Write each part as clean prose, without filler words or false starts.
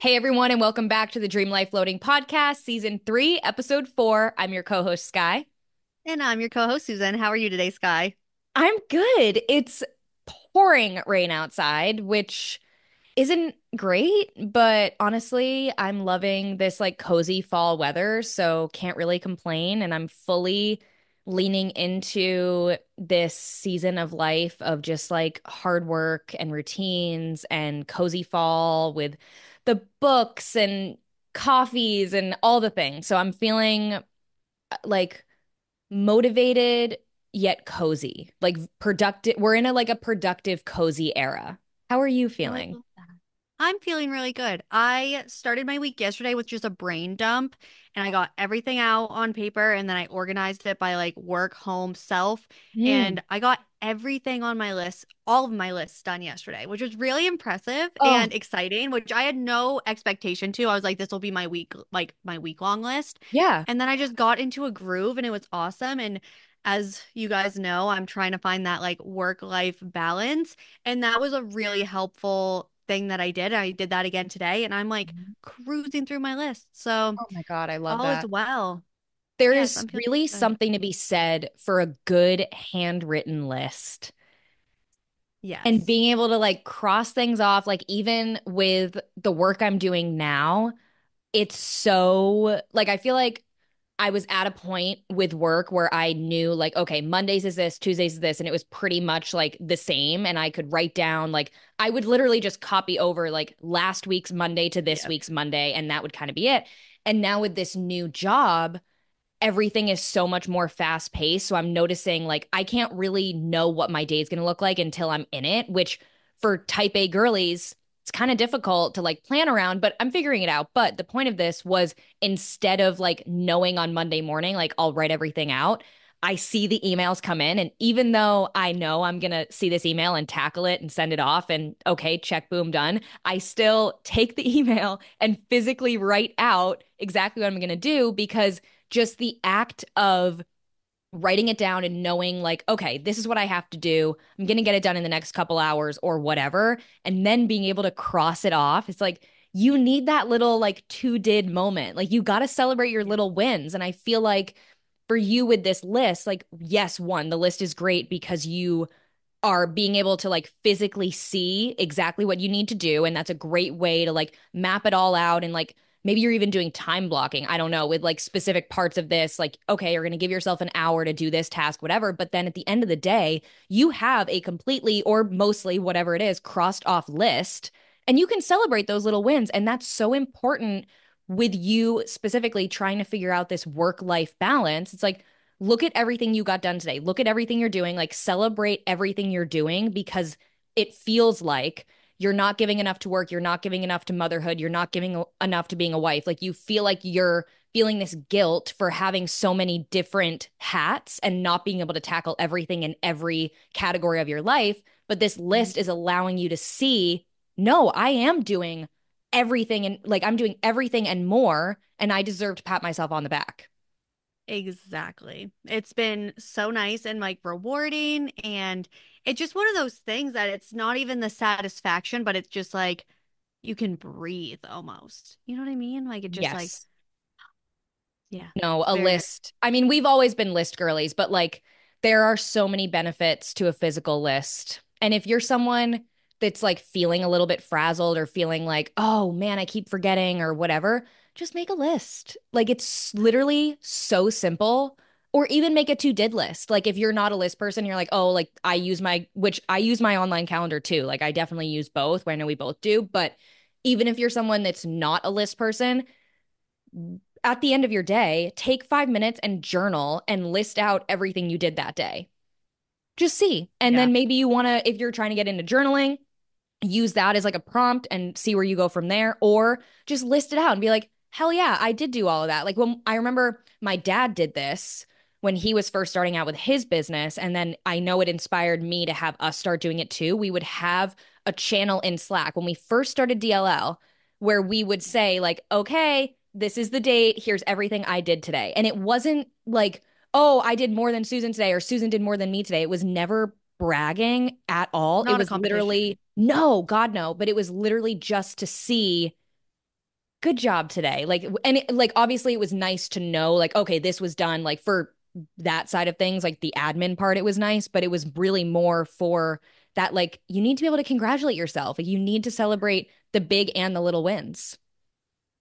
Hey everyone, and welcome back to the Dream Life Loading Podcast, Season 3, Episode 4. I'm your co-host, Skye. And I'm your co-host, Susan. How are you today, Sky? I'm good. It's pouring rain outside, which isn't great, but honestly, I'm loving this like cozy fall weather, so can't really complain. And I'm fully leaning into this season of life of just like hard work and routines and cozy fall with the books and coffees and all the things. So I'm feeling like motivated yet cozy, like productive. We're in a productive, cozy era. How are you I feeling? love that. I'm feeling really good. I started my week yesterday with just a brain dump and I got everything out on paper and then I organized it by like work, home, self. Mm. And I got everything on my list, all of my lists done yesterday, which was really impressive Oh, and exciting, which I had no expectation to. I was like, this will be my week, like my week long list. yeah. And then I just got into a groove and it was awesome. And as you guys know, I'm trying to find that like work life balance. And that was a really helpful thing that I did. I did that again today, and I'm like cruising through my list. So Oh my God, I love all is that. well. There Yes, is I'm feeling really good. something to be said for a good handwritten list and Yes. being able to like cross things off, like even with the work I'm doing now, it's so like I feel like I was at a point with work where I knew like, okay, Mondays is this, Tuesdays is this, and it was pretty much like the same. And I could write down like I would literally just copy over like last week's Monday to this Yep. week's Monday, and that would kind of be it. And now with this new job, everything is so much more fast paced. So I'm noticing like I can't really know what my day is going to look like until I'm in it, which for type A girlies, it's kind of difficult to like plan around, but I'm figuring it out. But the point of this was instead of like knowing on Monday morning, like I'll write everything out. I see the emails come in. And even though I know I'm going to see this email and tackle it and send it off and okay, check, boom, done, I still take the email and physically write out exactly what I'm going to do because just the act of writing it down and knowing like okay, this is what I have to do, I'm going to get it done in the next couple hours or whatever, and then being able to cross it off, it's like you need that little like two did moment, like you got to celebrate your Yeah. little wins. And I feel like for you with this list, like yes, one, the list is great because you are being able to like physically see exactly what you need to do. And that's a great way to like map it all out. And like maybe you're even doing time blocking, I don't know, with like specific parts of this. Like, okay, you're going to give yourself an hour to do this task, whatever. But then at the end of the day, you have a completely or mostly whatever it is crossed off list. And you can celebrate those little wins. And that's so important with you specifically trying to figure out this work life balance. It's like, look at everything you got done today. Look at everything you're doing. Like celebrate everything you're doing because it feels like you're not giving enough to work. You're not giving enough to motherhood. You're not giving enough to being a wife. Like you feel like you're feeling this guilt for having so many different hats and not being able to tackle everything in every category of your life. But this Mhm. list is allowing you to see, no, I am doing everything and like I'm doing everything and more. And I deserve to pat myself on the back. Exactly. It's been so nice and like rewarding. And it's just one of those things that it's not even the satisfaction, but it's just like you can breathe almost. You know what I mean? Like it just like, Yes. yeah, No, a very, very. list. I mean, we've always been list girlies, but like there are so many benefits to a physical list. And if you're someone that's like feeling a little bit frazzled or feeling like, oh man, I keep forgetting or whatever, just make a list. Like it's literally so simple. Or even make a to did list. Like if you're not a list person, you're like, oh, like which I use my online calendar too. Like I definitely use both, where I know we both do. But even if you're someone that's not a list person, at the end of your day, take 5 minutes and journal and list out everything you did that day. Just see. And Yeah. then maybe you want to, if you're trying to get into journaling, use that as like a prompt and see where you go from there. Or just list it out and be like, hell yeah, I did do all of that. Like when I remember my dad did this when he was first starting out with his business. And then I know it inspired me to have us start doing it too. We would have a channel in Slack when we first started DLL where we would say, like, okay, this is the date. Here's everything I did today. And it wasn't like, oh, I did more than Susan today or Susan did more than me today. It was never bragging at all. It Not a was competition. literally, no, God, no. But it was literally just to see good job today. Like, and like, obviously it was nice to know, like, okay, this was done like for that side of things, like the admin part, it was nice, but it was really more for that, like, you need to be able to congratulate yourself. Like, you need to celebrate the big and the little wins.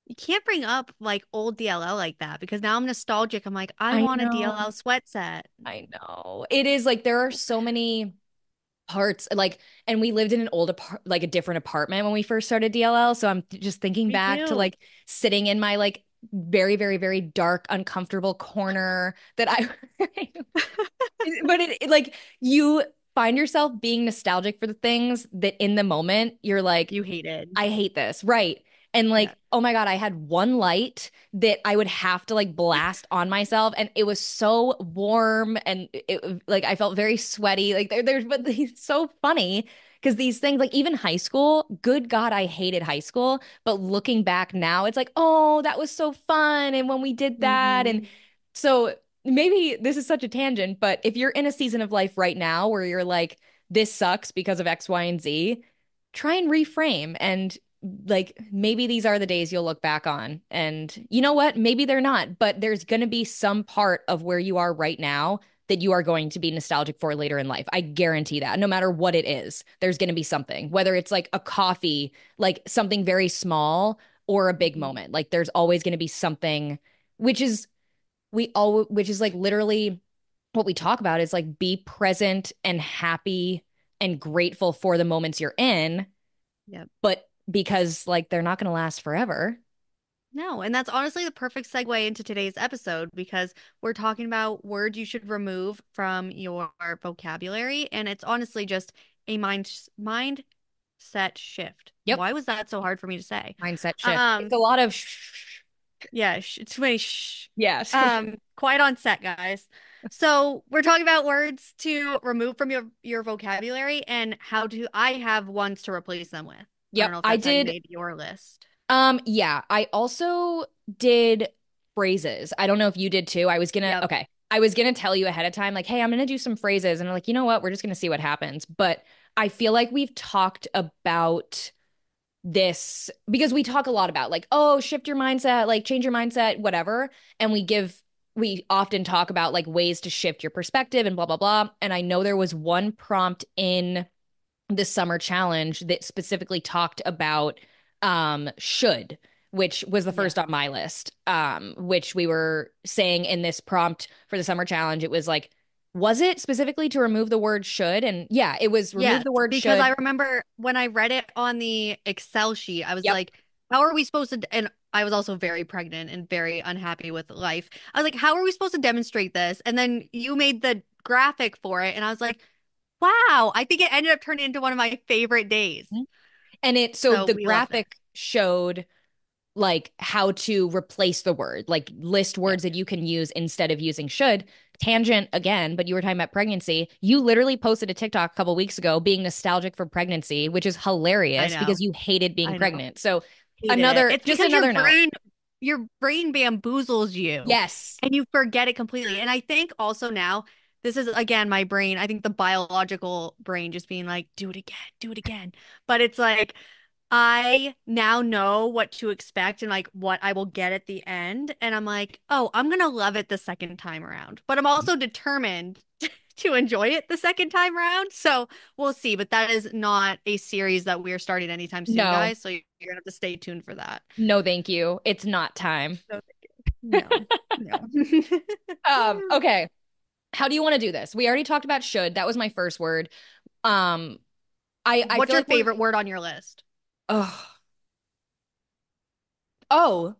You can't bring up like old DLL like that because now I'm nostalgic. I'm like, I I want a know. DLL sweat set. I know. It is like there are so many parts like, and we lived in an like a different apartment when we first started DLL, so I'm just thinking Me back to too. like sitting in my like very very very dark uncomfortable corner that I but like you find yourself being nostalgic for the things that in the moment you're like, You hated. I hate this. Right. And Yeah. like, oh my God, I had one light that I would have to like blast on myself. And it was so warm and it like I felt very sweaty. Like there's but it's so funny because these things, like even high school, good God, I hated high school. But looking back now, it's like, oh, that was so fun. And when we did that. And Hmm. so maybe this is such a tangent, but if you're in a season of life right now where you're like, this sucks because of X, Y, and Z, try and reframe and like maybe these are the days you'll look back on. And you know what? Maybe they're not, but there's going to be some part of where you are right now that you are going to be nostalgic for later in life. I guarantee that. No matter what it is, there's going to be something, whether it's like a coffee, like something very small or a big Hmm. moment. Like there's always going to be something, which is which is like literally what we talk about is like be present and happy and grateful for the moments you're in, Yep. but because like they're not going to last forever. No, and that's honestly the perfect segue into today's episode because we're talking about words you should remove from your vocabulary, and it's honestly just a mindset shift. Yep. Why was that so hard for me to say? Mindset shift. It's Um, a lot of yeah, too many yes. quiet on set, guys. So we're talking about words to remove from your vocabulary and how to. I have ones to replace them with. I don't Yep. know if I that's how you did. made your list. Yeah, I also did phrases. I don't know if you did too. Yep. Okay. I was gonna tell you ahead of time, like, hey, I'm gonna do some phrases. And I'm like, you know what? We're just gonna see what happens. But I feel like we've talked about this because we talk a lot about like, oh, shift your mindset, like change your mindset, whatever. And we often talk about like ways to shift your perspective and blah, blah, blah. And I know there was one prompt in the summer challenge that specifically talked about should, which was the Yeah. first on my list. Which we were saying in this prompt for the summer challenge, it was like, was it specifically to remove the word should? And yeah, it was remove Yes, the word because should. I remember when I read it on the Excel sheet, I was Yep. like, how are we supposed to, and I was also very pregnant and very unhappy with life. I was like, how are we supposed to demonstrate this? And then you made the graphic for it, and I was like, wow, I think it ended up turning into one of my favorite days. And so So the we loved it. graphic showed like how to replace the word, like list Yep. words that you can use instead of using should. Tangent again, but you were talking about pregnancy. You literally posted a TikTok a couple weeks ago being nostalgic for pregnancy, which is I hilarious because know. you hated being I know. pregnant. So Hated it. It's just because another note. your brain bamboozles you Yes. and you forget it completely. And I think also now, this is again my brain, I think the biological brain just being like, do it again. But it's like I now know what to expect and like what I will get at the end. And I'm like, oh, I'm gonna love it the second time around. But I'm also determined to enjoy it the second time around. So we'll see. But that is not a series that we're starting anytime soon, No, guys. So you're gonna have to stay tuned for that. no, thank you. It's not time. So no, no. Okay. How do you want to do this? We already talked about should. That was my first word. Um, I What's feel your like we're favorite word on your list? oh oh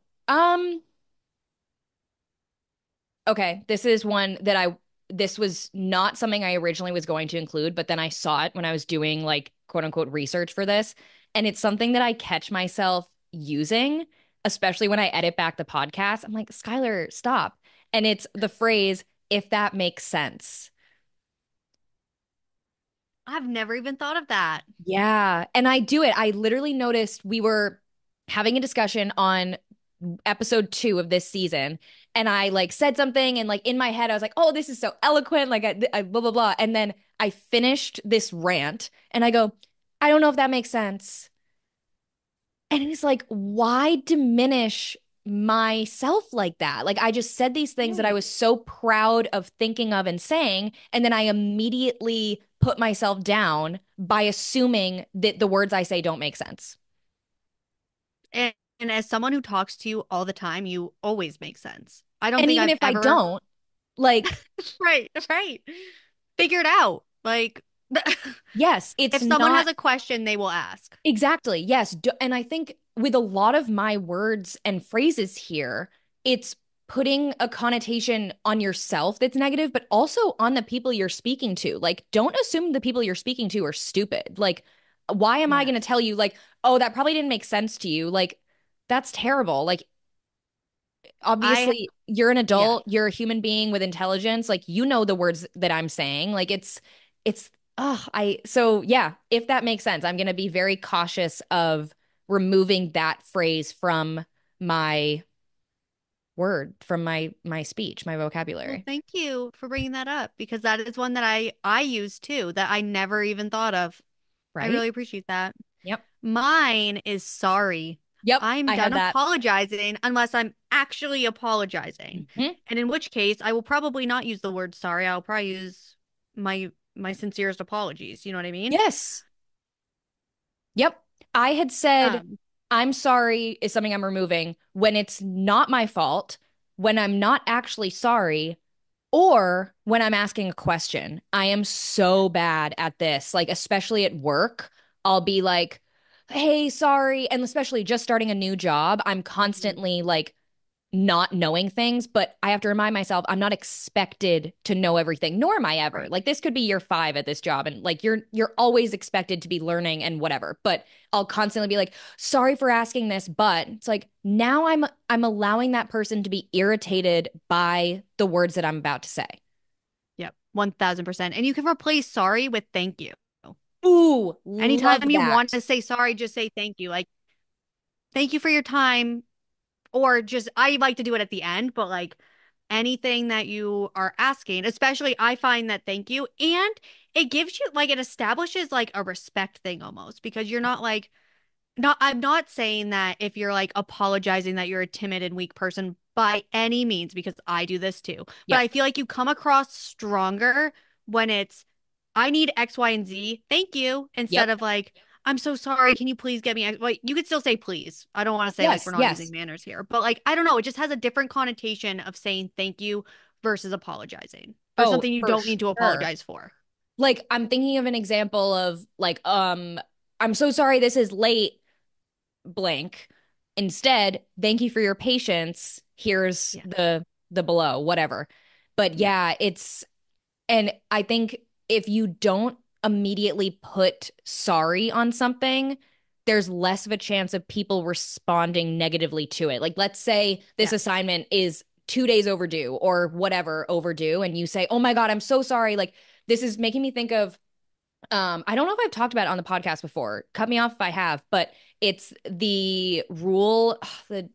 okay, this is one that this was not something I originally was going to include, but then I saw it when I was doing like quote unquote research for this. And it's something that I catch myself using, especially when I edit back the podcast. I'm like, Skylar, stop. And it's the phrase, if that makes sense. I've never even thought of that. Yeah. And I do it. I literally noticed we were having a discussion on episode 2 of this season. And I like said something, and like in my head, I was like, oh, this is so eloquent. Like, I blah, blah, blah. And then I finished this rant and I go, I don't know if that makes sense. And it's like, why diminish myself like that? Like, I just said these things that I Right. was so proud of thinking of and saying, and then I immediately put myself down by assuming that the words I say don't make sense. And as someone who talks to you all the time, you always make sense. I don't And think even I've if I ever, don't, like, right, right, figured out. Like, yes, it's if someone not has a question, they will ask. exactly. Yes. And I think with a lot of my words and phrases here, it's putting a connotation on yourself that's negative, but also on the people you're speaking to. Like, don't assume the people you're speaking to are stupid. Like, why am I going to Yes. tell you, like, oh, that probably didn't make sense to you? Like, that's terrible. Like, I, obviously, you're an yes. adult, you're a human being with intelligence. Like, you know the words that I'm saying. Like, so yeah, if that makes sense, I'm going to be very cautious of removing that phrase from my from my speech, my Well, vocabulary, thank you for bringing that up because that is one that I use too that I never even thought of. I right? really appreciate that. Yep. Mine is sorry. Yep. I'm I done have that. apologizing unless I'm actually apologizing. Mhm. And in which case, I will probably not use the word sorry. I'll probably use my sincerest apologies. You know what I mean? Yes. Yep. I had said, Um, I'm sorry is something I'm removing when it's not my fault, when I'm not actually sorry, or when I'm asking a question. I am so bad at this, like, especially at work. I'll be like, hey, sorry. And especially just starting a new job, I'm mhm. constantly like, not knowing things, but I have to remind myself I'm not expected to know everything, nor am I ever. Right. Like this could be year 5 at this job and like you're always expected to be learning and whatever. But I'll constantly be like, "Sorry for asking this," but it's like now I'm allowing that person to be irritated by the words that I'm about to say. Yep. 1000%. And you can replace sorry with thank you. Ooh, love Anytime you want that. to say sorry, just say thank you. Like, thank you for your time. Or just, I like to do it at the end, but like anything that you are asking, especially I find that thank you. And it gives you, like, it establishes like a respect thing almost because you're not like, not, I'm not saying that if you're like apologizing that you're a timid and weak person by any means, because I do this too. But Yep. I feel like you come across stronger when it's, I need X, Y, and Z. Thank you. Instead Yep. of like, I'm so sorry. Can you please get me X? Like, you could still say please. I don't want to say like Yes, we're not using yes. manners here, but like, I don't know. It just has a different connotation of saying thank you versus apologizing for Oh, something you for don't need to sure. apologize for. Like I'm thinking of an example of like I'm so sorry this is late blank. Instead, thank you for your patience. Here's Yeah. the below, whatever. But Yeah. yeah, it's and I think if you don't immediately put sorry on something, there's less of a chance of people responding negatively to it. Like let's say this Yes. assignment is 2 days overdue or whatever overdue and you say, "Oh my God, I'm so sorry." Like this is making me think of I don't know if I've talked about it on the podcast before. Cut me off if I have, but it's the rule, the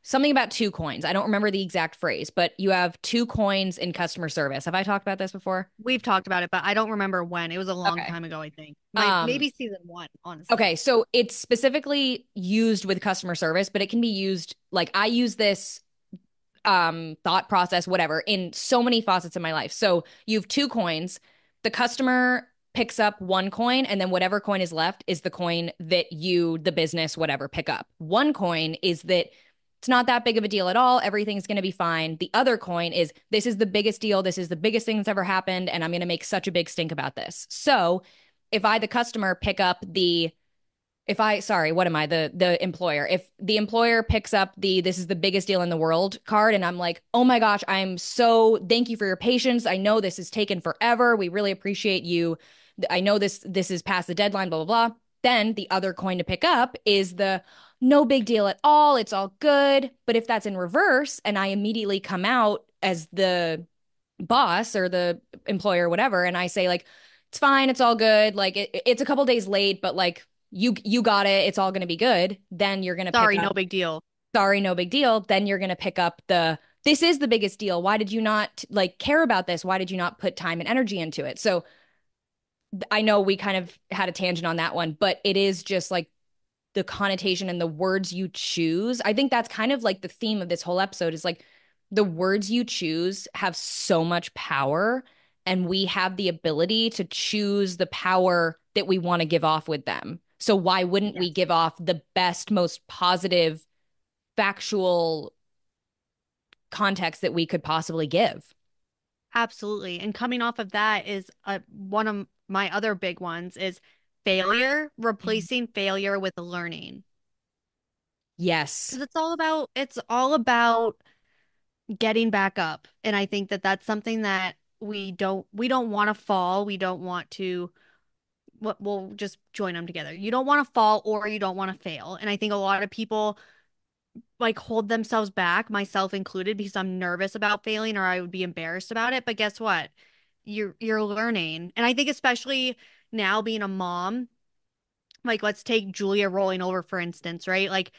something about 2 coins. I don't remember the exact phrase, but you have 2 coins in customer service. Have I talked about this before? We've talked about it, but I don't remember when. It was a long Okay. time ago, I think. Might Um, maybe season one, honestly. okay, so it's specifically used with customer service, but it can be used like I use this thought process whatever in so many facets of my life. So you have 2 coins. The customer picks up 1 coin and then whatever coin is left is the coin that you the business whatever pick up. 1 coin is that it's not that big of a deal at all. Everything's going to be fine. The other coin is this is the biggest deal. This is the biggest thing that's ever happened and I'm going to make such a big stink about this. So, if I the customer pick up the if I sorry, what am I? The employer. If the employer picks up the this is the biggest deal in the world card and I'm like, "Oh my gosh, I'm so thank you for your patience. I know this has taken forever. We really appreciate you. I know this is past the deadline, blah blah blah." Then the other coin to pick up is the no big deal at all. It's all good. But if that's in reverse and I immediately come out as the boss or the employer or whatever and I say like it's fine, it's all good, like it's a couple days late but like you got it, it's all going to be good, then you're going to pick Sorry, no up big deal. sorry no big deal, then you're going to pick up the this is the biggest deal, why did you not like care about this, why did you not put time and energy into it. So I know we kind of had a tangent on that one, but it is just like the connotation and the words you choose. I think that's kind of like the theme of this whole episode is like the words you choose have so much power, and we have the ability to choose the power that we want to give off with them. So why wouldn't we Yes. give off the best, most positive, factual context that we could possibly give? Absolutely. And coming off of that is one of my other big ones is failure, replacing failure with learning. Yes. Because it's all about getting back up. And I think that that's something that we don't want to fall. We don't want to we'll just join them together. You don't want to fall or you don't want to fail. And I think a lot of people like hold themselves back, myself included, because I'm nervous about failing or I would be embarrassed about it. But guess what? You're learning. And I think especially now being a mom, like let's take Julia rolling over for instance, right? Like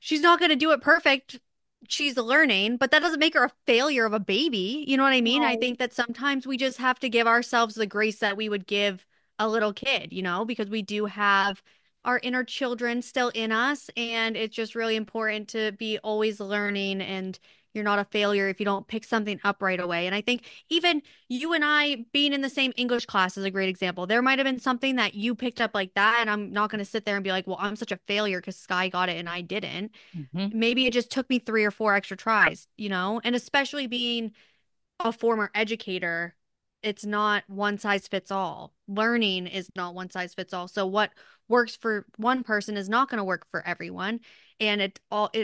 she's not going to do it perfect. She's learning, but that doesn't make her a failure of a baby. You know what I mean? I No. think that sometimes we just have to give ourselves the grace that we would give a little kid, because we do have our inner children still in us. And it's just really important to be always learning. And you're not a failure if you don't pick something up right away. And I think even you and I being in the same English class is a great example. There might have been something that you picked up like that. And I'm not going to sit there and be like, well, I'm such a failure because Skye got it and I didn't. Mhm. Maybe it just took me 3 or 4 extra tries, and especially being a former educator, it's not one size fits all. Learning is not one size fits all. So what works for one person is not going to work for everyone. And it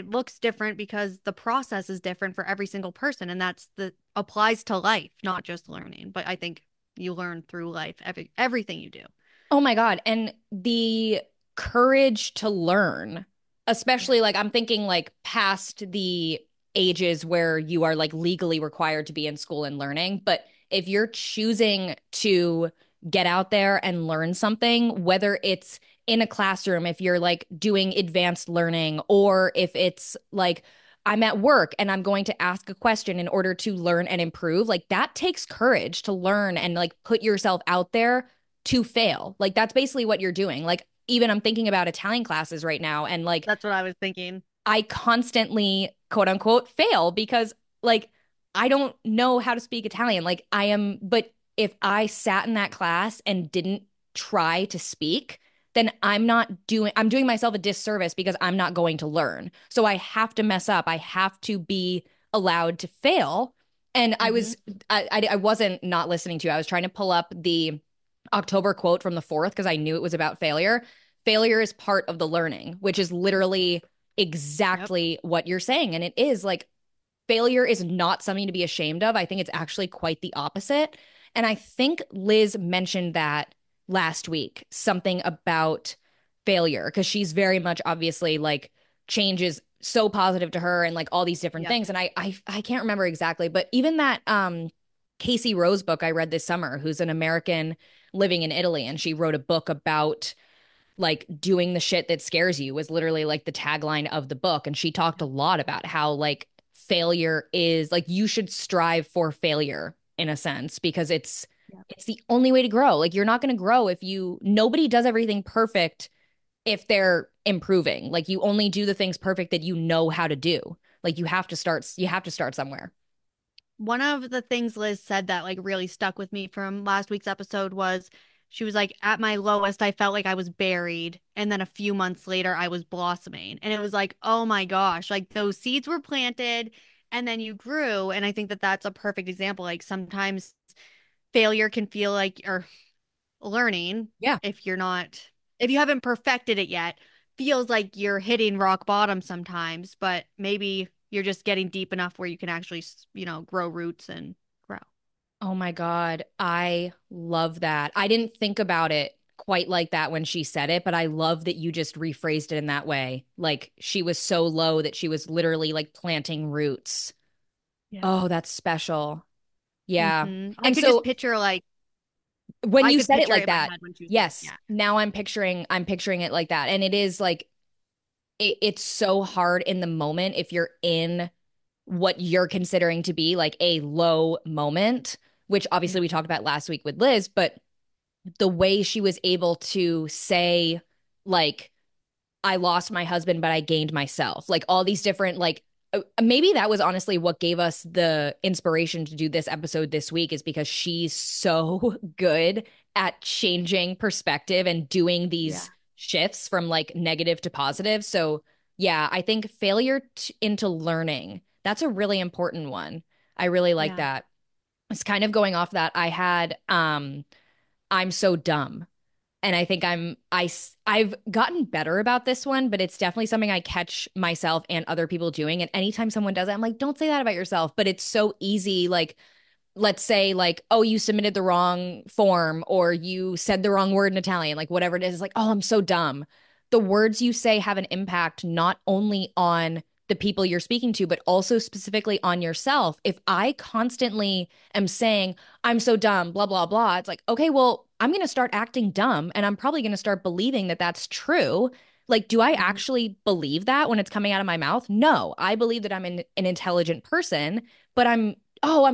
looks different because the process is different for every single person. And that's the applies to life, not just learning. But I think you learn through life, everything you do. Oh my God. And the courage to learn, especially Yes. like I'm thinking like past the ages where you are like legally required to be in school and learning. But if you're choosing to get out there and learn something, whether it's in a classroom, if you're like doing advanced learning, or if it's like I'm at work and I'm going to ask a question in order to learn and improve, like that takes courage to learn and like put yourself out there to fail. Like that's basically what you're doing. Like even I'm thinking about Italian classes right now, and like That's what I was thinking. I constantly quote unquote fail because like I don't know how to speak Italian. Like I am, but if I sat in that class and didn't try to speak, then I'm doing myself a disservice because I'm not going to learn. So I have to mess up. I have to be allowed to fail. And Hmm. I wasn't not listening to you. I was trying to pull up the October quote from the 4th because I knew it was about failure. Failure is part of the learning, which is literally Yep. exactly what you're saying. And it is like failure is not something to be ashamed of. I think it's actually quite the opposite. And I think Liz mentioned that last week, something about failure, because she's very much obviously like change is so positive to her and like all these different Yep. things. And I can't remember exactly, but even that Casey Rose book I read this summer, who's an American living in Italy, and she wrote a book about like doing the shit that scares you was literally like the tagline of the book. And she talked a Yep. lot about how like failure is like you should strive for failure in a sense because Yep. it's the only way to grow. Like you're not going to grow if you nobody does everything perfect if they're improving. Like you only do the things perfect that you know how to do. Like you have to start somewhere. One of the things Liz said that like really stuck with me from last week's episode was she was like, at my lowest, I felt like I was buried. And then a few months later, I was blossoming. And it was like, oh my gosh, like those seeds were planted and then you grew. And I think that that's a perfect example. Like sometimes failure can feel like, or learning, Yeah. if you haven't perfected it yet, feels like you're hitting rock bottom sometimes, but maybe you're just getting deep enough where you can actually, grow roots and grow. Oh my God. I love that. I didn't think about it quite like that when she said it, but I love that you just rephrased it in that way. Like she was so low that she was literally like planting roots. Yeah. Oh, that's special. Yeah. I And could just so picture like when I you could said it picture it like in my that, head when she was saying, yes, yeah. now I'm picturing it like that. And it is like it's so hard in the moment if you're in what you're considering to be like a low moment, which obviously Yeah. we talked about last week with Liz, but the way she was able to say like I lost my husband, but I gained myself. Like all these different, like, maybe that was honestly what gave us the inspiration to do this episode this week, is because she's so good at changing perspective and doing Yeah. these shifts from like negative to positive. So, yeah, I think failure into learning, that's a really important one. I really like Yeah. that. It's kind of going off that. I had I'm so dumb. And I think I've gotten better about this one, but it's definitely something I catch myself and other people doing. And anytime someone does it, I'm like, don't say that about yourself. But it's so easy. Like, let's say like, oh, you submitted the wrong form or you said the wrong word in Italian, like whatever it is, it's like, oh, I'm so dumb. The words you say have an impact not only on the people you're speaking to, but also specifically on yourself. If I constantly am saying, I'm so dumb, blah, blah, blah, it's like, okay, well, I'm going to start acting dumb and I'm probably going to start believing that that's true. Like, do I Mhm. actually believe that when it's coming out of my mouth? No, I believe that I'm an intelligent person, but I'm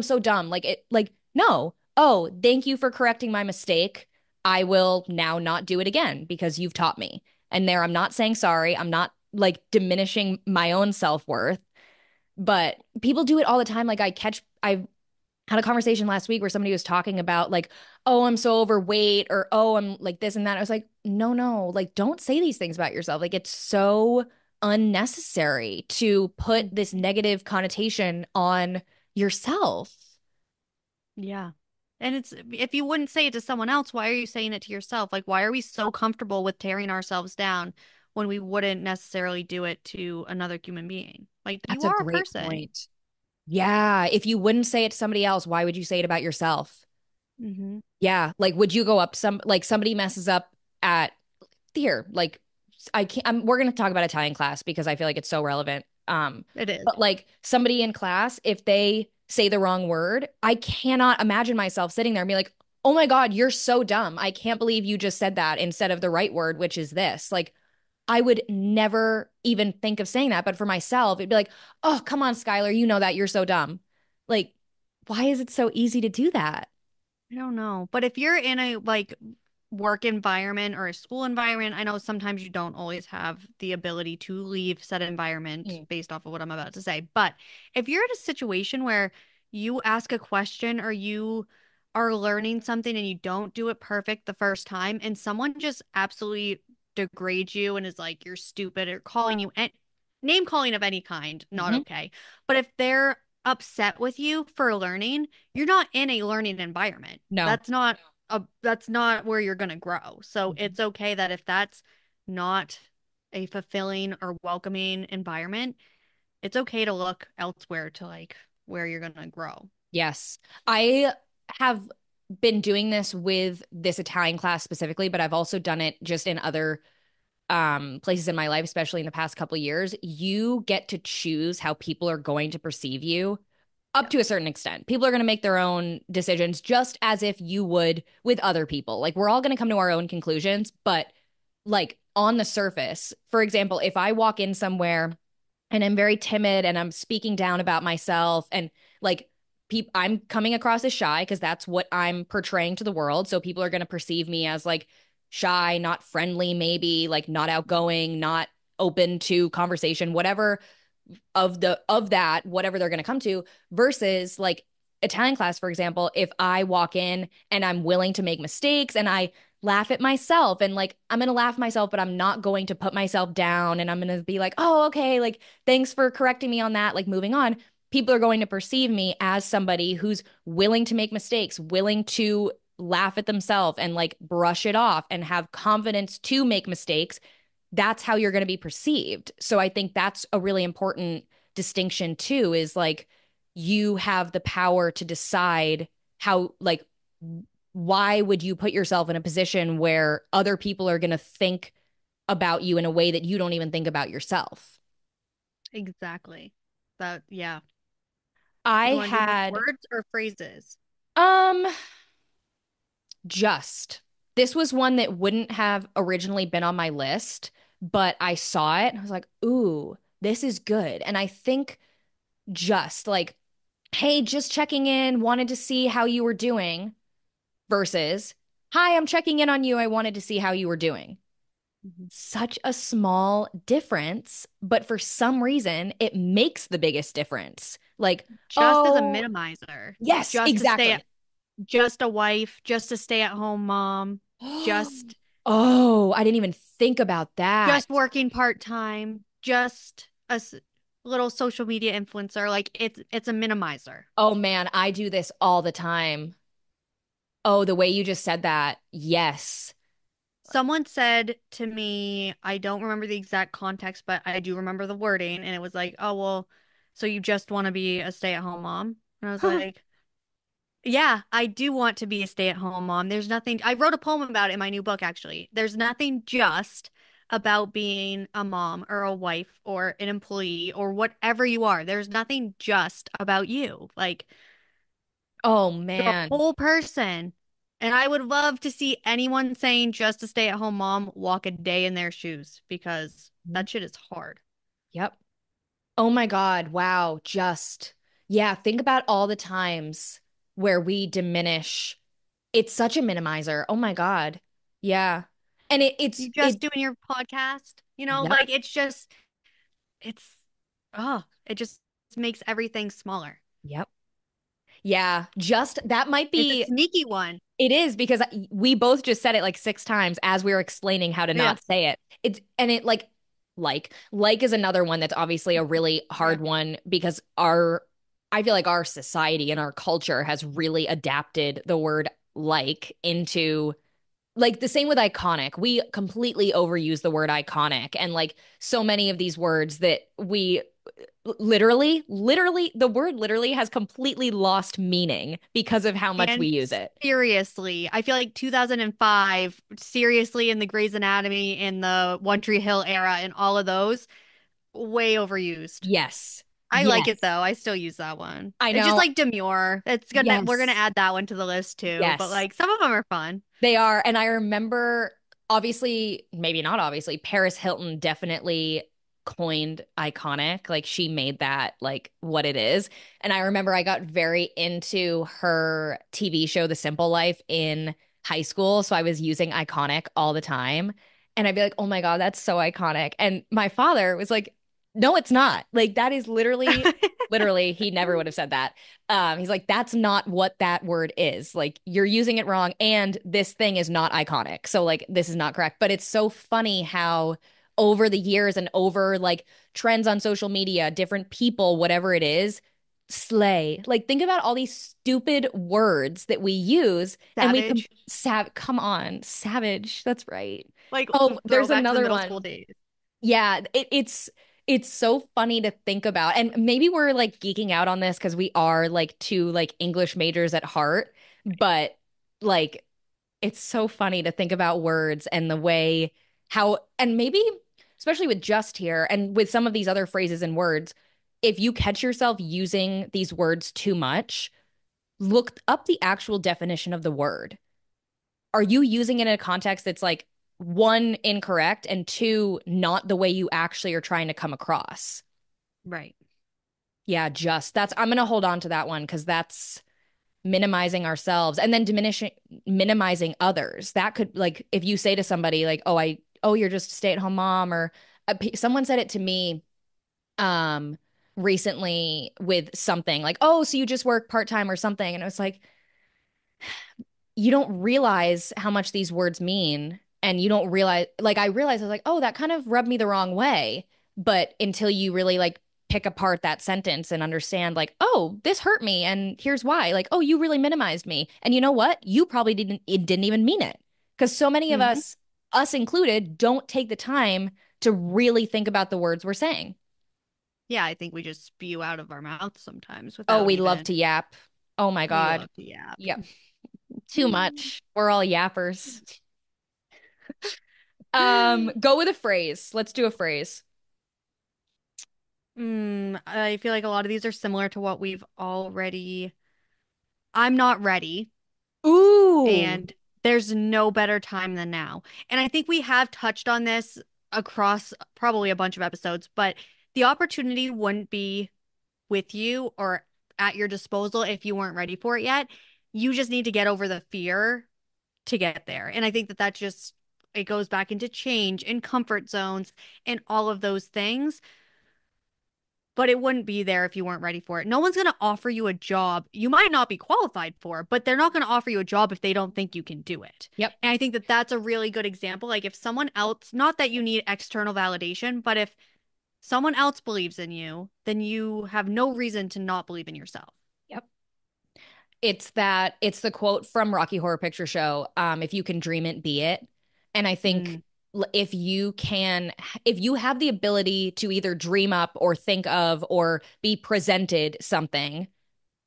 so dumb. Like it, like, no. Oh, thank you for correcting my mistake. I will now not do it again because you've taught me. And there, I'm not saying sorry. I'm not like diminishing my own self-worth, but people do it all the time. I had a conversation last week where somebody was talking about like, oh, I'm so overweight or oh, I'm like this and that. I was like, no, no, like don't say these things about yourself. Like it's so unnecessary to put this Mhm. negative connotation on yourself. Yeah. And it's if you wouldn't say it to someone else, why are you saying it to yourself? Like, why are we so comfortable with tearing ourselves down when we wouldn't necessarily do it to another human being? Like, That's you a are a great person. point. Yeah, if you wouldn't say it to somebody else, why would you say it about yourself? Hmm. Yeah, like would you go up some like somebody messes up at here, like I can't we're going to talk about Italian class because I feel like it's so relevant. It is. But like somebody in class if they say the wrong word, I cannot imagine myself sitting there and be like, "Oh my God, you're so dumb. I can't believe you just said that instead of the right word, which is this." Like I would never even think of saying that. But for myself, it'd be like, oh, come on, Skylar, you know that you're so dumb. Like, why is it so easy to do that? I don't know. But if you're in a like work environment or a school environment, I know sometimes you don't always have the ability to leave said environment Mm. based off of what I'm about to say. But if you're in a situation where you ask a question or you are learning something and you don't do it perfect the first time, and someone just absolutely degrades you and is like, you're stupid or calling you name calling of any kind, not Hmm. okay. But if they're upset with you for learning, you're not in a learning environment. No. That's not where you're going to grow. So Mhm. it's okay that if that's not a fulfilling or welcoming environment, it's okay to look elsewhere to like where you're going to grow. Yes. I have been doing this with this Italian class specifically, but I've also done it just in other places in my life, especially in the past couple of years. You get to choose how people are going to perceive you up Yep. to a certain extent. People are going to make their own decisions just as if you would with other people. Like we're all going to come to our own conclusions, but like on the surface, for example, if I walk in somewhere and I'm very timid and I'm speaking down about myself and like I'm coming across as shy because that's what I'm portraying to the world. So people are going to perceive me as like shy, not friendly, maybe like not outgoing, not open to conversation, whatever of that whatever they're going to come to versus like Italian class for example, if I walk in and I'm willing to make mistakes and I laugh at myself and like I'm going to laugh at myself but I'm not going to put myself down and I'm going to be like, "Oh, okay, like thanks for correcting me on that." Like moving on, people are going to perceive me as somebody who's willing to make mistakes, willing to laugh at themselves and like brush it off and have confidence to make mistakes. That's how you're going to be perceived. So I think that's a really important distinction too, is like you have the power to decide how, like, why would you put yourself in a position where other people are going to think about you in a way that you don't even think about yourself? Exactly. That, yeah. I You want to do more had words or phrases? um just this was one that wouldn't have originally been on my list, but I saw it and I was like, "Ooh, this is good." And I think just like, hey, just checking in, wanted to see how you were doing versus, hi, I'm checking in on you. I wanted to see how you were doing. Mhm. Such a small difference, but for some reason, it makes the biggest difference. Like, Just as a oh, minimizer, yes, just to stay exactly. at, just a wife, just a stay-at-home mom, just Oh, I didn't even think about that. just working part-time, just little social media influencer. Like it's a minimizer. Oh man, I do this all the time. Oh, the way you just said that. Yes. Someone said to me, I don't remember the exact context, but I do remember the wording, and it was like, "Oh, well, so you just want to be a stay-at-home mom?" And I was like, "Yeah, I do want to be a stay-at-home mom. There's nothing, I wrote a poem about it in my new book, actually. There's nothing just about being a mom or a wife or an employee or whatever you are. There's nothing just about you. Like, Oh you're a man. whole person." And I would love to see anyone saying just a stay-at-home mom walk a day in their shoes because Mhm. that shit is hard. Yep. Oh my God. Wow. Just, yeah, think about all the times where we diminish. It's such a minimizer. Oh my God. Yeah. And You just doing your podcast, yep. like it's, oh, it just makes everything smaller. Yep. Yeah. Just that might It's a be, sneaky one. it is because we both just said it like six times as we were explaining how to Yeah. not say it. And it like is another one that's obviously a really Yeah. hard one because I feel like our society and our culture has really adapted the word like into like the same with iconic. We completely overuse the word iconic and like so many of these words that we literally the word literally has completely lost meaning because of how much we And use it. seriously, I feel like 2005, seriously, in the Grey's Anatomy, in the One Tree Hill era, and all of those, way overused. Yes. I like it Yes. though. I still use that one. I It's just know. like demure. We're gonna Yes. add that one to the list too. But Yes. like some of them are fun. They are. And I remember, obviously, maybe not obviously, Paris Hilton definitely coined iconic. Like she made that like what it is. And I remember I got very into her TV show, The Simple Life, in high school. So I was using iconic all the time. And I'd be like, oh my God, that's so iconic. And my father was like, no, it's not. Like that is literally, he never would have said that. He's like, that's not what that word is. Like, you're using it wrong, and this thing is not iconic. So, like, this is not correct. But it's so funny how over the years and over like trends on social media, different people, whatever it is, slay. Like, think about all these stupid words that we use, and we Savage. come on, savage. That's right. Like Oh, there's throwback to the another middle school one. days. Yeah, it's so funny to think about. And maybe we're like geeking out on this because we are like two like English majors at heart, but like it's so funny to think about words and the way how and maybe especially with just here and with some of these other phrases and words, if you catch yourself using these words too much, look up the actual definition of the word. Are you using it in a context that's like one, incorrect, and two, not the way you actually are trying to come across? Right. Yeah, just that's, I'm going to hold on to that one because that's minimizing ourselves and then minimizing others. That could, like, if you say to somebody, like, oh, you're just a stay at home mom, or someone said it to me, um, recently with something like, oh, so you just work part time or something. And it was like, you don't realize how much these words mean. And you don't realize, like, I realized I was like, oh, that kind of rubbed me the wrong way. But until you really like pick apart that sentence and understand, like, oh, this hurt me. And here's why. Like, oh, you really minimized me. And you know what? You probably didn't even mean it. Because so many of Hmm. us included, don't take the time to really think about the words we're saying. Yeah, I think we just spew out of our mouths sometimes Oh, without we love even, to yap. Oh my we God. love to yap. Yep. Too much. We're all yappers. Go with a phrase. Let's do a phrase. I feel like a lot of these are similar to what we've already. I'm not ready, Ooh. and there's no better time than now. And I think we have touched on this across probably a bunch of episodes, but the opportunity wouldn't be with you or at your disposal if you weren't ready for it yet. You just need to get over the fear to get there. And I think that that's just it goes back into change and comfort zones and all of those things. But it wouldn't be there if you weren't ready for it. No one's going to offer you a job you might not be qualified for, but they're not going to offer you a job if they don't think you can do it. Yep. And I think that that's a really good example. Like if someone else, not that you need external validation, but if someone else believes in you, then you have no reason to not believe in yourself. Yep. It's the quote from Rocky Horror Picture Show, if you can dream it, be it. And I think Mm, if you can, if you have the ability to either dream up or think of or be presented something,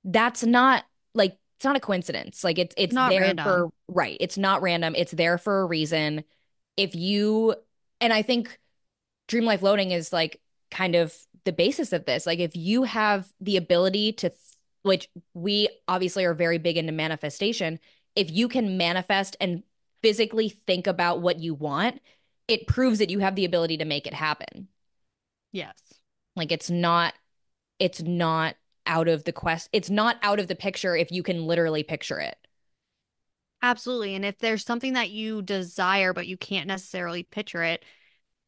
that's not like it's not a coincidence. Like it's it's not there random. for right. It's not random. It's there for a reason. If you and I think dream life loading is like kind of the basis of this. Like if you have the ability to which we obviously are very big into manifestation, if you can manifest and physically think about what you want, it proves that you have the ability to make it happen. Yes. Like it's not out of the quest. It's not out of the picture if you can literally picture it. Absolutely. And if there's something that you desire, but you can't necessarily picture it,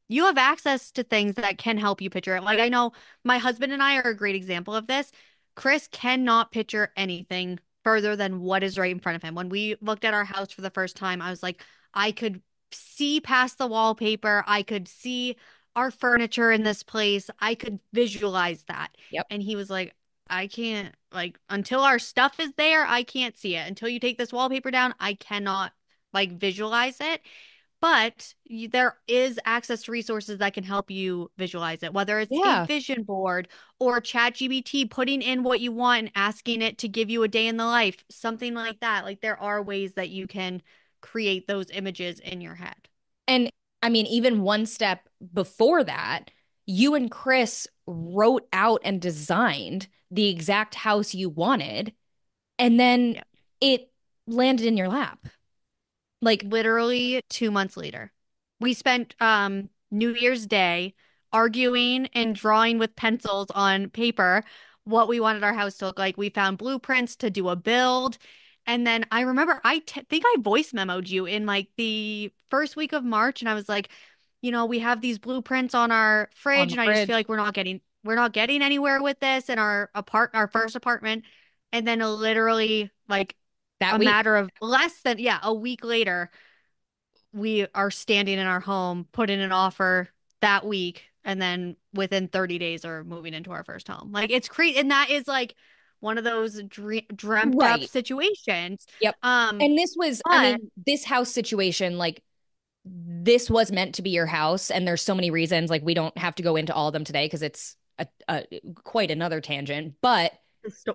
you have access to things that can help you picture it. Like I know my husband and I are a great example of this. Chris cannot picture anything further than what is right in front of him. When we looked at our house for the first time, I was like, I could see past the wallpaper. I could see our furniture in this place. I could visualize that. Yep. And he was like, I can't, like, until our stuff is there, I can't see it. Until you take this wallpaper down, I cannot, like, visualize it. But there is access to resources that can help you visualize it, whether it's a Yeah. vision board or ChatGPT putting in what you want and asking it to give you a day in the life, something like that. Like there are ways that you can create those images in your head. And I mean, even one step before that, you and Chris wrote out and designed the exact house you wanted, and then Yeah. it landed in your lap. Like, Literally 2 months later. We spent New Year's Day arguing and drawing with pencils on paper what we wanted our house to look like. We found blueprints to do a build. And then I remember think I voice memoed you in like the first week of March and I was like, we have these blueprints on our on fridge the and I just feel fridge like we're not getting anywhere with this in our first apartment. And then literally like that a week. matter of less than, yeah, a week later, we are standing in our home, put in an offer that week, and then within 30 days are moving into our first home. Like it's crazy. And that is like one of those dreamt up Right. situations. Yep. Um, And this was, I but mean, this house situation, like, this was meant to be your house. And there's so many reasons. Like, we don't have to go into all of them today because it's quite another tangent. But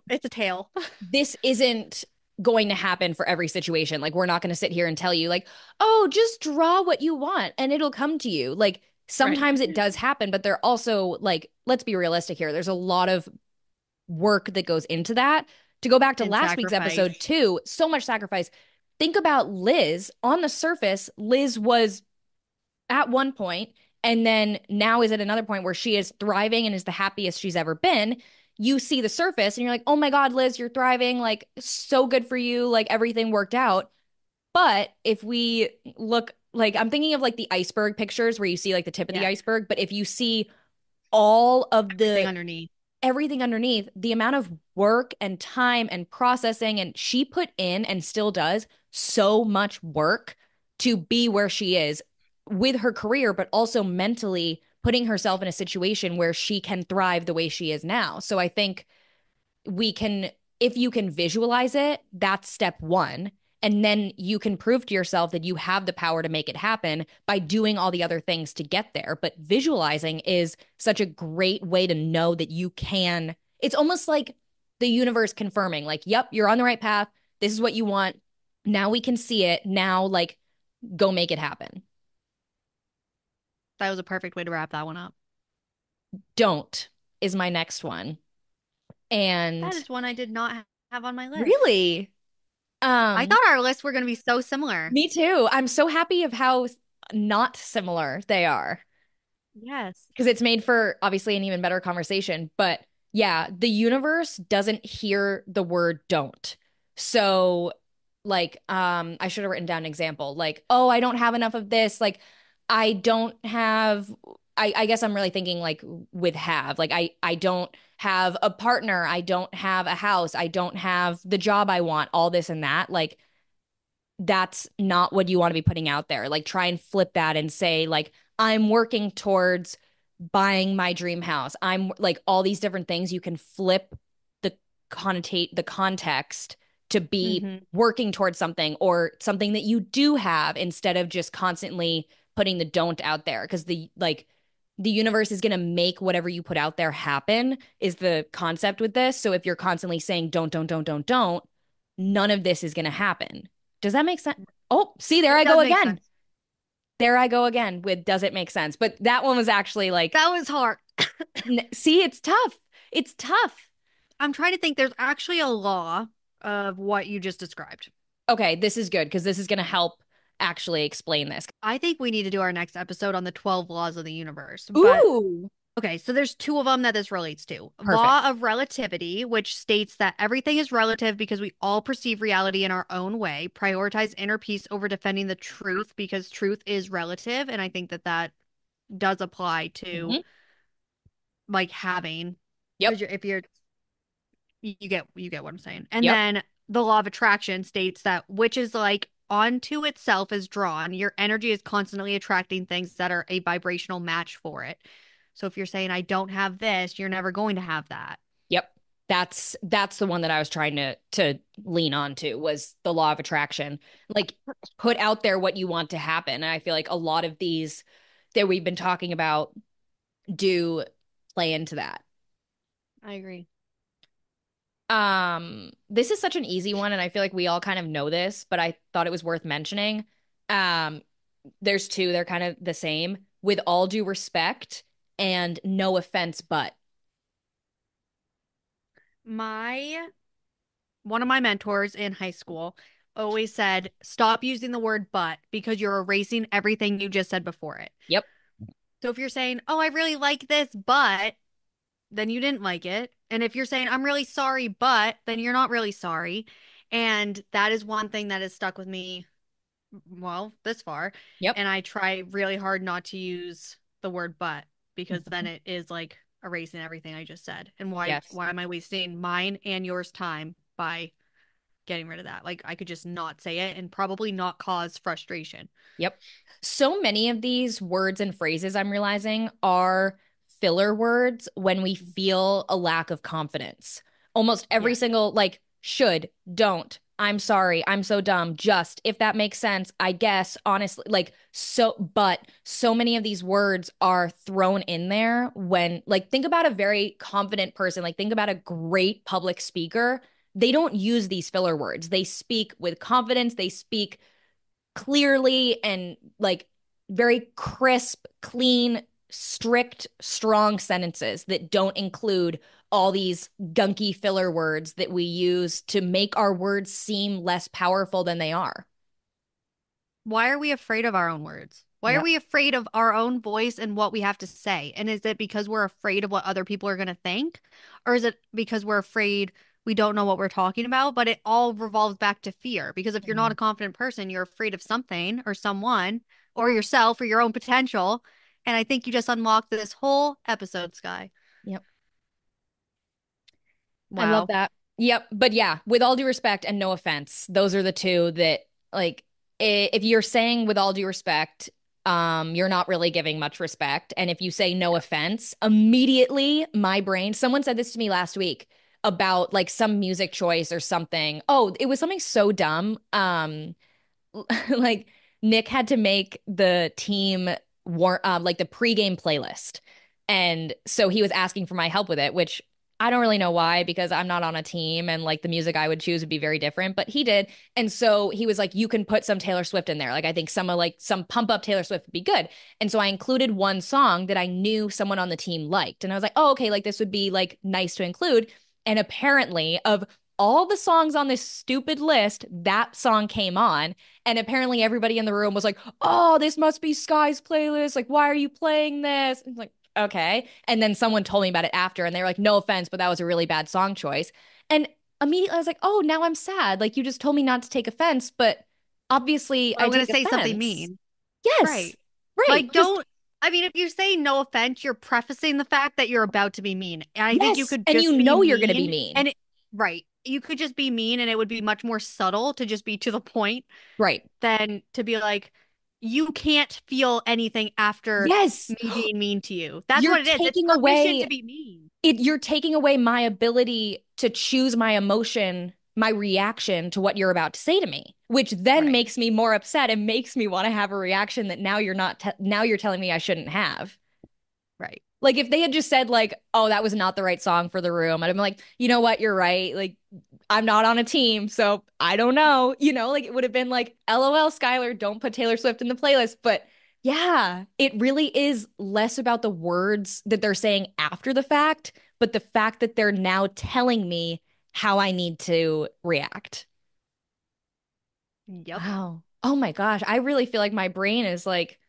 it's a tale. this isn't going to happen for every situation. Like, we're not going to sit here and tell you, like, oh, just draw what you want and it'll come to you. Like, Right. sometimes it does happen, but they're also like, let's be realistic here. There's a lot of work that goes into that. To go back to And last week's sacrifice. episode, too, so much sacrifice. Think about Liz. On the surface, Liz was at one point, and then now is at another point where she is thriving and is the happiest she's ever been. You see the surface and you're like, oh my God, Liz, you're thriving. Like, so good for you. Like, everything worked out. But if we look, like, I'm thinking of like the iceberg pictures where you see like the tip of the Yeah. iceberg. But if you see all of Everything the underneath. everything underneath, the amount of work and time and processing, and she put in and still does so much work to be where she is with her career, but also mentally putting herself in a situation where she can thrive the way she is now. So I think we can, if you can visualize it, that's step one. And then you can prove to yourself that you have the power to make it happen by doing all the other things to get there. But visualizing is such a great way to know that you can. It's almost like the universe confirming, like, yep, you're on the right path. This is what you want. Now we can see it. Now, like, go make it happen. That was a perfect way to wrap that one up. Don't is my next one. That And is one I did not have on my list. really, I um, thought our lists were going to be so similar. me too. I'm so happy of how not similar they are Yes. because it's made for obviously an even better conversation. But yeah, the universe doesn't hear the word don't. So I should have written down an example. Like, oh, I don't have enough of this. Like, I don't have I guess I'm really thinking like with have. Like I don't have a partner, I don't have a house, I don't have the job I want, all this and that. Like that's not what you want to be putting out there. Like try and flip that and say like I'm working towards buying my dream house. I'm like all these different things you can flip the connotate the context to be Hmm. working towards something or something that you do have instead of just constantly putting the don't out there because the universe is going to make whatever you put out there happen is the concept with this. So if you're constantly saying don't, none of this is going to happen. Does that make sense? Oh, see, there It I go does make again. sense. There I go again with does it make sense? But that one was actually like, That was hard. see, it's tough. It's tough. I'm trying to think. There's actually a law of what you just described. Okay, this is good because this is going to help actually explain this. I think we need to do our next episode on the 12 laws of the universe. But Ooh, okay, so there's two of them that this relates to. perfect. Law of relativity, which states that everything is relative because we all perceive reality in our own way. Prioritize inner peace over defending the truth because truth is relative, and I think that that does apply to Hmm. like having Yep, because if you're you get what I'm saying. And yep, then the law of attraction states that which is like onto itself is drawn. Your energy is constantly attracting things that are a vibrational match for it. So if you're saying I don't have this, you're never going to have that. yep. That's the one that I was trying to lean on to was the law of attraction. Like put out there what you want to happen. And I feel like a lot of these that we've been talking about do play into that. I agree. This is such an easy one, and I feel like we all kind of know this, but I thought it was worth mentioning. Um, there's two, they're kind of the same. With all due respect and no offense, but. My one of my mentors in high school always said, stop using the word but because you're erasing everything you just said before it. Yep, So if you're saying, oh, I really like this, but then you didn't like it. And if you're saying, I'm really sorry, but then you're not really sorry. And that is one thing that has stuck with me, well, this far. yep. And I try really hard not to use the word but because then it is like erasing everything I just said. And Yes. why am I wasting mine and yours time by getting rid of that? Like I could just not say it and probably not cause frustration. Yep. So many of these words and phrases I'm realizing are filler words when we feel a lack of confidence. Almost every Yeah. single, like, should, don't, I'm sorry, I'm so dumb, just, if that makes sense, I guess, honestly, like, but so many of these words are thrown in there when, like, think about a very confident person, like, think about a great public speaker. They don't use these filler words. They speak with confidence. They speak clearly and like very crisp, clean, strict, strong sentences that don't include all these gunky filler words that we use to make our words seem less powerful than they are. Why are we afraid of our own words? Why are Yep. we afraid of our own voice and what we have to say? And is it because we're afraid of what other people are going to think? Or is it because we're afraid we don't know what we're talking about? But it all revolves back to fear. Because if you're not a confident person, you're afraid of something or someone or yourself or your own potential. And I think you just unlocked this whole episode, Skye. Yep. I love Wow. that. Yep. But yeah, with all due respect and no offense, those are the two that like if you're saying with all due respect, you're not really giving much respect. And if you say no offense, immediately my brain, someone said this to me last week about like some music choice or something. Oh, it was something so dumb. Like Nick had to make the team like the pregame playlist. And so he was asking for my help with it, which I don't really know why because I'm not on a team and like the music I would choose would be very different, but he did. And so he was like, you can put some Taylor Swift in there. Like I think some pump up Taylor Swift would be good. And so I included one song that I knew someone on the team liked. And I was like, oh, okay, like this would be like nice to include. And apparently, of all the songs on this stupid list, that song came on. And apparently everybody in the room was like, oh, this must be Skye's playlist. Like, why are you playing this? And it's like, okay. And then someone told me about it after, and they were like, no offense, but that was a really bad song choice. And immediately I was like, oh, now I'm sad. Like you just told me not to take offense, but obviously Or I I'm going take to say something offense. mean. Yes. Right. Right. Like, Just don't, I mean, if you say no offense, you're prefacing the fact that you're about to be mean. And I think you yes. could And you just be know you're going to be mean mean. and right. You could just be mean and it would be much more subtle to just be to the point Right. than to be like, you can't feel anything after Yes. me being mean to you. That's You're what it is. It's taking permission to away be mean. you're taking away my ability to choose my emotion, my reaction to what you're about to say to me, which then Right. makes me more upset and makes me want to have a reaction that now you're not now you're telling me I shouldn't have. Right. Like if they had just said like, "Oh, that was not the right song for the room," I'd have been like, "You know what? You're right. Like I'm not on a team, so I don't know." Like it would have been like, "LOL, Skylar, don't put Taylor Swift in the playlist." But yeah, it really is less about the words that they're saying after the fact, but the fact that they're now telling me how I need to react. Yep. Wow. Oh my gosh, I really feel like my brain is like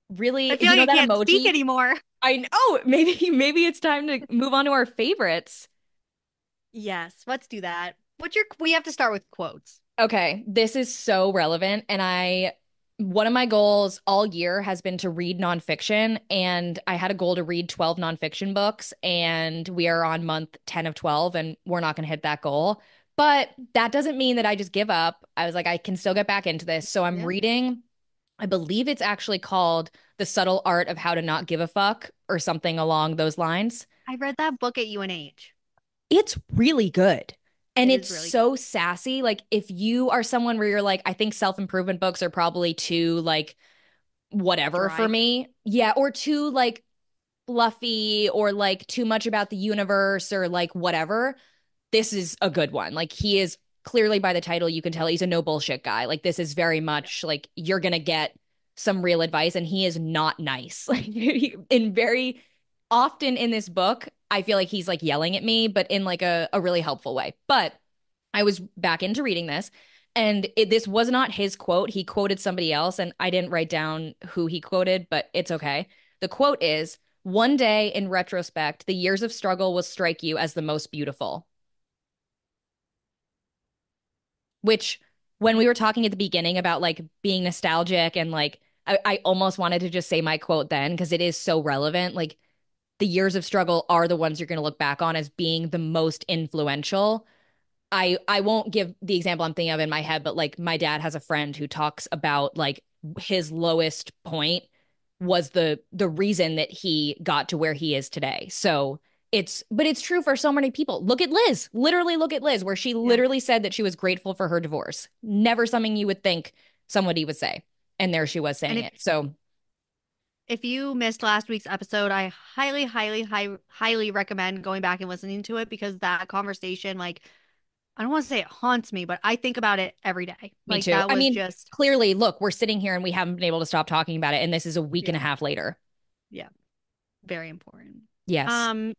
I really, feel like I that can't speak emoji? anymore. I know. Maybe it's time to move on to our favorites. Yes, let's do that. We have to start with quotes. Okay, this is so relevant. And one of my goals all year has been to read nonfiction. And I had a goal to read 12 nonfiction books. And we are on month 10 of 12, and we're not going to hit that goal. But that doesn't mean that I just give up. I was like, I can still get back into this. So I'm Yeah. reading, I believe it's actually called The Subtle Art of How to Not Give a Fuck or something along those lines. I read that book at UNH. It's really good. And It is it's really good. so sassy. Like, if you are someone where you're like, I think self-improvement books are probably too, like, whatever for Dry. me. Yeah. Or too, like, fluffy or, like, too much about the universe or, like, whatever. This is a good one. Like, he is clearly by the title, you can tell he's a no bullshit guy. Like, this is very Yeah. much like you're going to get some real advice, and he is not nice. Like, in very often in this book, I feel like he's like yelling at me, but in like a really helpful way. But I was back into reading this, and this was not his quote. He quoted somebody else, and I didn't write down who he quoted, but it's okay. The quote is, "One day in retrospect, the years of struggle will strike you as the most beautiful." Which, when we were talking at the beginning about like being nostalgic and like, I almost wanted to just say my quote then because it is so relevant. Like, the years of struggle are the ones you're going to look back on as being the most influential. I won't give the example I'm thinking of in my head, but like my dad has a friend who talks about like his lowest point was the reason that he got to where he is today. So it's true for so many people. Look at Liz. Literally look at Liz, where she Yeah. literally said that she was grateful for her divorce. Never something you would think somebody would say. And there she was And saying it. So if you missed last week's episode, I highly recommend going back and listening to it because that conversation, like, I don't want to say it haunts me, but I think about it every day. me Like too. that I was mean, just, clearly, look, we're sitting here and we haven't been able to stop talking about it. And this is a week and a yeah, half later. yeah, very important. Yes. Um,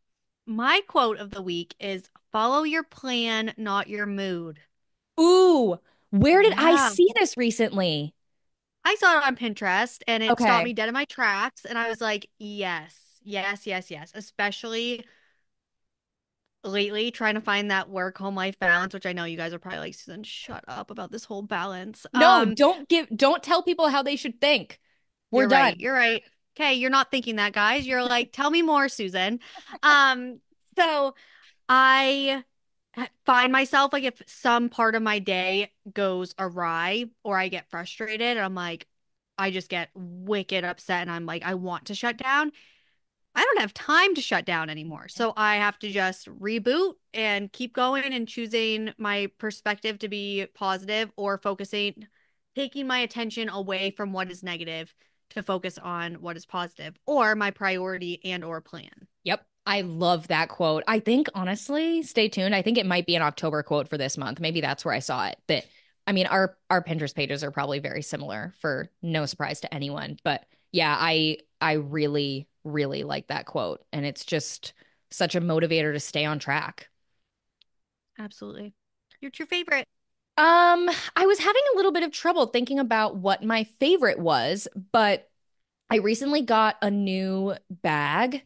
my quote of the week is follow your plan, not your mood. Ooh, where did I Yeah. see this recently? I saw it on Pinterest and it stopped Okay. me dead in my tracks. And I was like, yes, yes, yes, yes. Especially lately, trying to find that work home life balance, which I know you guys are probably like, Susan, shut up about this whole balance. No, don't tell people how they should think. We're You're right. done. You're right. Okay, you're not thinking that, guys. You're like, tell me more, Susan. Um, so I find myself like if some part of my day goes awry or I get frustrated, and I'm like, I just get wicked upset and I'm like, I want to shut down. I don't have time to shut down anymore. So I have to just reboot and keep going and choosing my perspective to be positive or focusing, taking my attention away from what is negative to focus on what is positive or my priority and or plan. Yep. I love that quote. I think honestly, stay tuned. I think it might be an October quote for this month. Maybe that's where I saw it. But I mean, our Pinterest pages are probably very similar for no surprise to anyone. But yeah, I really, really like that quote. And it's just such a motivator to stay on track. Absolutely. Your true favorite. I was having a little bit of trouble thinking about what my favorite was, but I recently got a new bag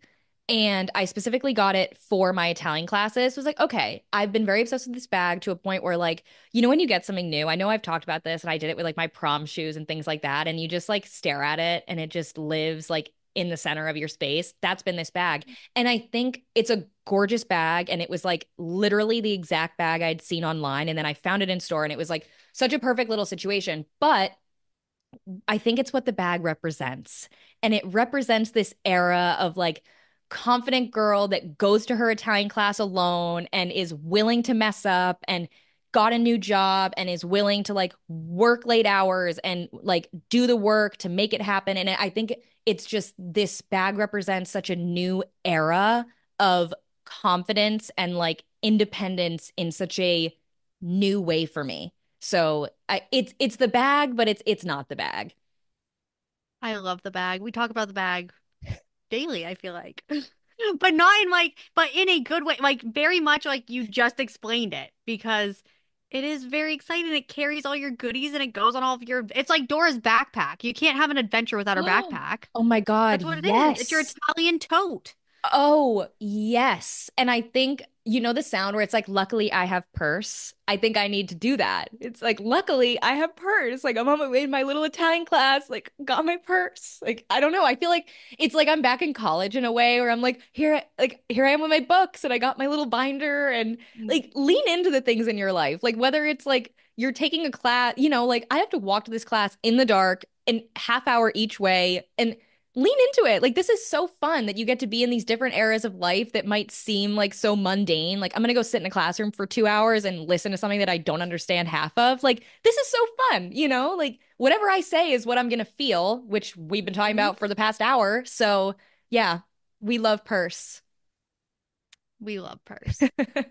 And I specifically got it for my Italian classes. It was like, okay, I've been very obsessed with this bag to a point where, like, when you get something new, I know I've talked about this and I did it with like my prom shoes and things like that. And you just like stare at it and it just lives like in the center of your space. That's been this bag. And I think it's a gorgeous bag. And it was like literally the exact bag I'd seen online. And then I found it in store and it was like such a perfect little situation. But I think it's what the bag represents. And it represents this era of like confident girl that goes to her Italian class alone and is willing to mess up and got a new job and is willing to like work late hours and like do the work to make it happen. And I think it's just this bag represents such a new era of confidence and like independence in such a new way for me. So it's the bag, but it's not the bag. I love the bag. We talk about the bag daily, I feel like. But not in like, but in a good way, like very much like you just explained it because it is very exciting. It carries all your goodies and it goes on all of your, it's like Dora's backpack. You can't have an adventure without her backpack. Oh my God, That's what it is. It's your yes. Italian tote. Oh, yes. And I think, the sound where it's like, luckily I have purse. I think I need to do that. It's like, luckily I have purse. Like, I'm on my way to my little Italian class, like, got my purse. Like, I don't know. I feel like it's like I'm back in college in a way where I'm like, here I am with my books and I got my little binder and like lean into the things in your life. Like, whether it's like you're taking a class, like I have to walk to this class in the dark and half hour each way. And lean into it. Like this is so fun that you get to be in these different eras of life that might seem like so mundane. Like I'm gonna go sit in a classroom for 2 hours and listen to something that I don't understand half of. Like this is so fun, Like whatever I say is what I'm gonna feel, which we've been talking Mhm. about for the past hour. So yeah, we love purse. We love purse.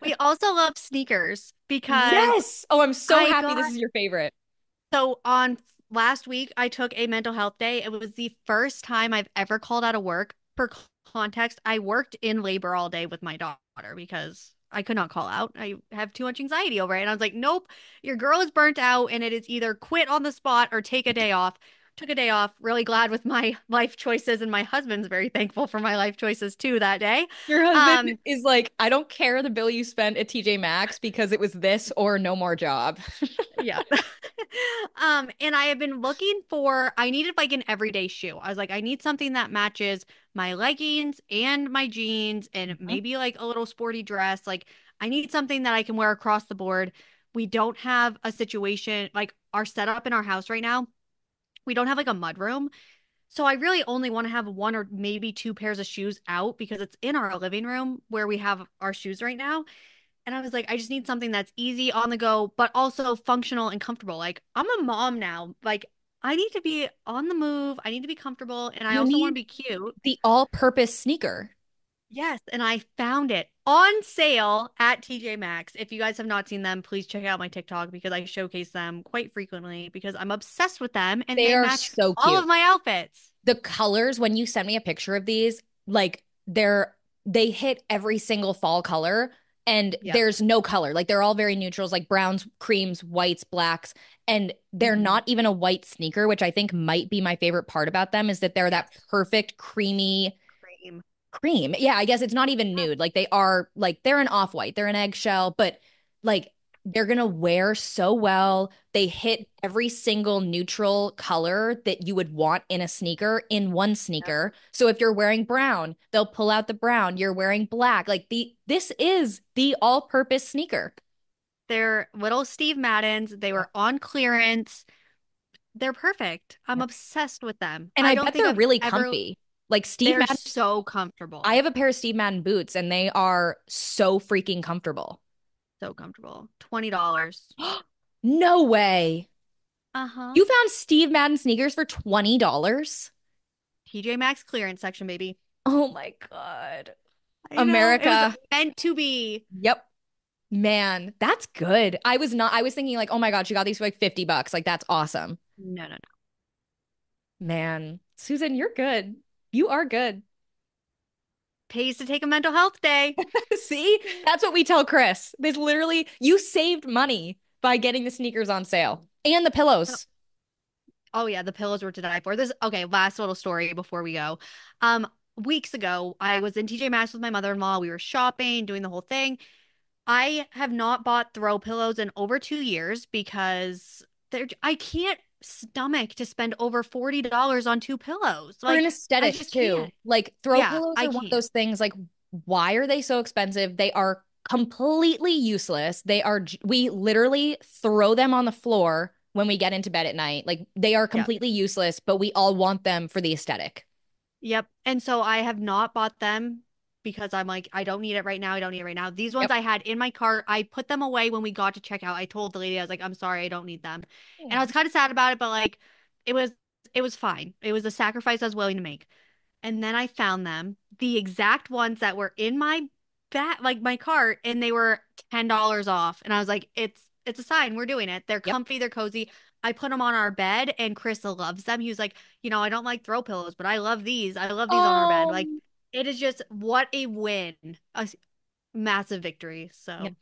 We also love sneakers because Yes. Oh, I'm so I happy got this is your favorite. so on last week I took a mental health day. It was the first time I've ever called out of work. For context, I worked in labor all day with my daughter because I could not call out. I have too much anxiety over it. And I was like, nope, your girl is burnt out and it is either quit on the spot or take a day off. Took a day off, really glad with my life choices, and my husband's very thankful for my life choices too that day. Your husband Um, is like, I don't care the bill you spent at TJ Maxx because it was this or no more job. Yeah. And I have been looking for, I needed like an everyday shoe. I was like, I need something that matches my leggings and my jeans and maybe like a little sporty dress. Like, I need something that I can wear across the board. We don't have a situation like our setup in our house right now. We don't have like a mud room. So I really only want to have one or maybe two pairs of shoes out because it's in our living room where we have our shoes right now. And I was like, I just need something that's easy on the go, but also functional and comfortable. Like, I'm a mom now. Like, I need to be on the move. I need to be comfortable. And I You also want need to be cute. the all-purpose sneaker. Yes. And I found it on sale at TJ Maxx. If you guys have not seen them, please check out my TikTok because I showcase them quite frequently because I'm obsessed with them and They they are match so all of cute. my outfits. The colors, when you send me a picture of these, like they hit every single fall color and Yep. there's no color. Like they're all very neutrals, like browns, creams, whites, blacks, and they're Mhm. not even a white sneaker, which I think might be my favorite part about them is that they're that Yes. perfect creamy Cream. cream. Yeah, I guess it's not even nude. Like they are like they're an off-white, they're an eggshell, but like they're gonna wear so well. They hit every single neutral color that you would want in a sneaker in one sneaker. So if you're wearing brown, they'll pull out the brown. You're wearing black. Like this is the all-purpose sneaker. They're little Steve Maddens. They Yeah. were on clearance. They're perfect. I'm Yeah. obsessed with them. And I I don't bet think they're I've really ever, comfy. Like Steve they're Madden, so I comfortable. have a pair of Steve Madden boots and they are so freaking comfortable. So comfortable. $20. No way. Uh-huh. You found Steve Madden sneakers for $20? TJ Maxx clearance section, baby. Oh my God. I know. It was America. meant to be. Yep. Man, that's good. I was thinking like, oh my God, she got these for like $50. Like, that's awesome. No, no, no. Man, Susan, you're good. You are good. Pays to take a mental health day. See? That's what we tell Chris. This literally, you saved money by getting the sneakers on sale and the pillows. Oh yeah, the pillows were to die for. This okay, last little story before we go. Um, weeks ago, I was in TJ Maxx with my mother-in-law. We were shopping, doing the whole thing. I have not bought throw pillows in over 2 years because I can't stomach to spend over $40 on two pillows. For an Like, I aesthetic just too. can't. Like throw Yeah, pillows I are one of can't. those things like why are they so expensive? They are completely useless. We literally throw them on the floor when we get into bed at night. Like they are Yep. completely useless, but we all want them for the aesthetic. Yep. And so I have not bought them because I'm like, I don't need it right now. I don't need it right now. These ones Yep. I had in my cart, I put them away when we got to checkout. I told the lady, I was like, I'm sorry, I don't need them. And I was kind of sad about it, but like it was it was fine. It was a sacrifice I was willing to make. And then I found them, the exact ones that were in my like my cart, and they were $10 off. And I was like, it's a sign. We're doing it. They're Yep. comfy, they're cozy. I put them on our bed, and Chris loves them. He was like, I don't like throw pillows, but I love these. I love these on our bed. Like, Um, it is just what a win. Massive victory. yeah, So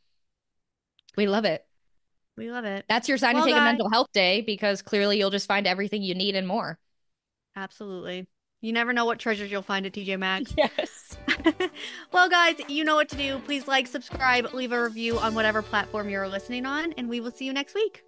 we love it. we love it. That's your sign to Well, take a guys, mental health day because clearly you'll just find everything you need and more. absolutely. You never know what treasures you'll find at TJ Maxx. Yes. Well, guys, you know what to do. Please like, subscribe, leave a review on whatever platform you're listening on, and we will see you next week.